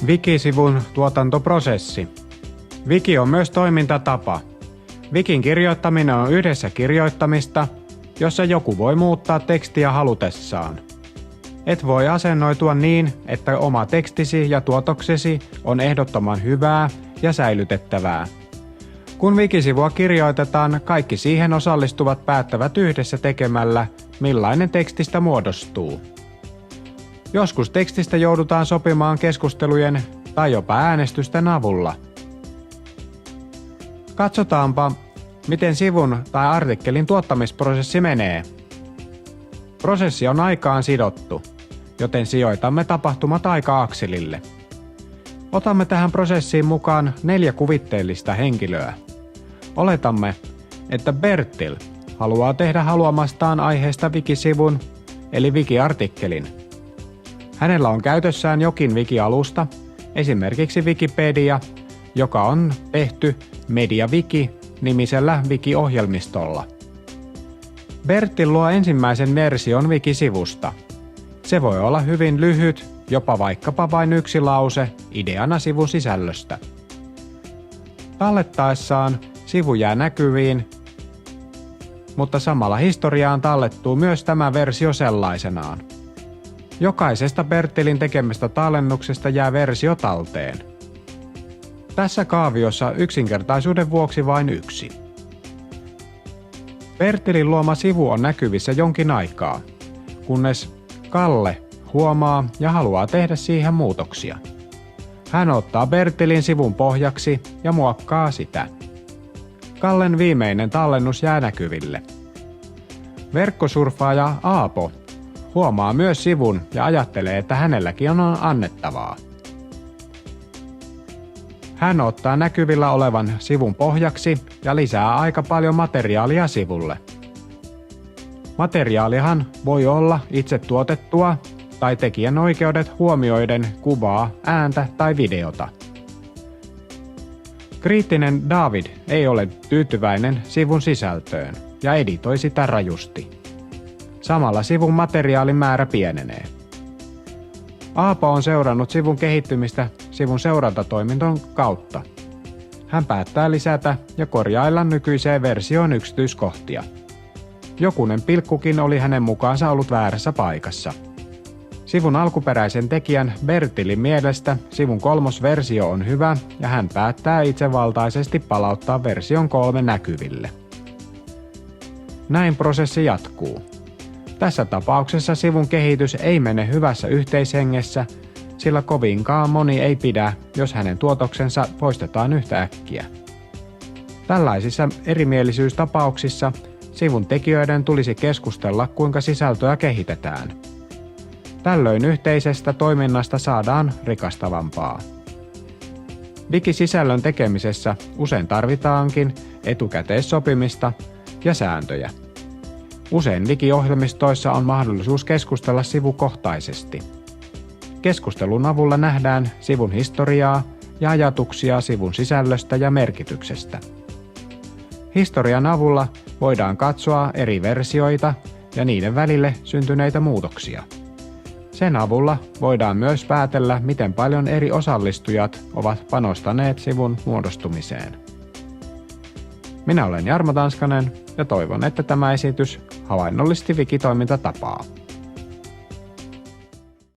Wiki-sivun tuotantoprosessi. Wiki on myös toimintatapa. Wikin kirjoittaminen on yhdessä kirjoittamista, jossa joku voi muuttaa tekstiä halutessaan. Et voi asennoitua niin, että oma tekstisi ja tuotoksesi on ehdottoman hyvää ja säilytettävää. Kun Wiki-sivua kirjoitetaan, kaikki siihen osallistuvat päättävät yhdessä tekemällä, millainen tekstistä muodostuu. Joskus tekstistä joudutaan sopimaan keskustelujen tai jopa äänestysten avulla. Katsotaanpa, miten sivun tai artikkelin tuottamisprosessi menee. Prosessi on aikaan sidottu, joten sijoitamme tapahtumat aika-akselille. Otamme tähän prosessiin mukaan 4 kuvitteellista henkilöä. Oletamme, että Bertil haluaa tehdä haluamastaan aiheesta Wiki-sivun, eli Wiki-artikkelin. Hänellä on käytössään jokin Wiki-alusta, esimerkiksi Wikipedia, joka on tehty MediaWiki-nimisellä Wiki-ohjelmistolla. Bertil luo ensimmäisen version Wiki-sivusta. Se voi olla hyvin lyhyt, jopa vaikkapa vain yksi lause ideana sivun sisällöstä. Tallettaessaan sivu jää näkyviin, mutta samalla historiaan tallettuu myös tämä versio sellaisenaan. Jokaisesta Bertilin tekemästä tallennuksesta jää versio talteen. Tässä kaaviossa yksinkertaisuuden vuoksi vain yksi. Bertilin luoma sivu on näkyvissä jonkin aikaa, kunnes Kalle huomaa ja haluaa tehdä siihen muutoksia. Hän ottaa Bertilin sivun pohjaksi ja muokkaa sitä. Kallen viimeinen tallennus jää näkyville. Verkkosurfaaja Aapo huomaa myös sivun ja ajattelee, että hänelläkin on annettavaa. Hän ottaa näkyvillä olevan sivun pohjaksi ja lisää aika paljon materiaalia sivulle. Materiaalihan voi olla itse tuotettua tai tekijänoikeudet huomioiden kuvaa, ääntä tai videota. Kriittinen David ei ole tyytyväinen sivun sisältöön ja editoi sitä rajusti. Samalla sivun materiaalin määrä pienenee. Aapo on seurannut sivun kehittymistä sivun seurantatoiminton kautta. Hän päättää lisätä ja korjailla nykyiseen versioon yksityiskohtia. Jokunen pilkkukin oli hänen mukaansa ollut väärässä paikassa. Sivun alkuperäisen tekijän Bertilin mielestä sivun 3. versio on hyvä ja hän päättää itsevaltaisesti palauttaa version 3 näkyville. Näin prosessi jatkuu. Tässä tapauksessa sivun kehitys ei mene hyvässä yhteishengessä, sillä kovinkaan moni ei pidä, jos hänen tuotoksensa poistetaan yhtäkkiä. Tällaisissa erimielisyystapauksissa sivun tekijöiden tulisi keskustella, kuinka sisältöä kehitetään. Tällöin yhteisestä toiminnasta saadaan rikastavampaa. Wiki-sisällön tekemisessä usein tarvitaankin etukäteissopimista ja sääntöjä. Usein Wiki-ohjelmistoissa on mahdollisuus keskustella sivukohtaisesti. Keskustelun avulla nähdään sivun historiaa ja ajatuksia sivun sisällöstä ja merkityksestä. Historian avulla voidaan katsoa eri versioita ja niiden välille syntyneitä muutoksia. Sen avulla voidaan myös päätellä, miten paljon eri osallistujat ovat panostaneet sivun muodostumiseen. Minä olen Jarmo Tanskanen ja toivon, että tämä esitys havainnollisti Wiki-toimintatapaa.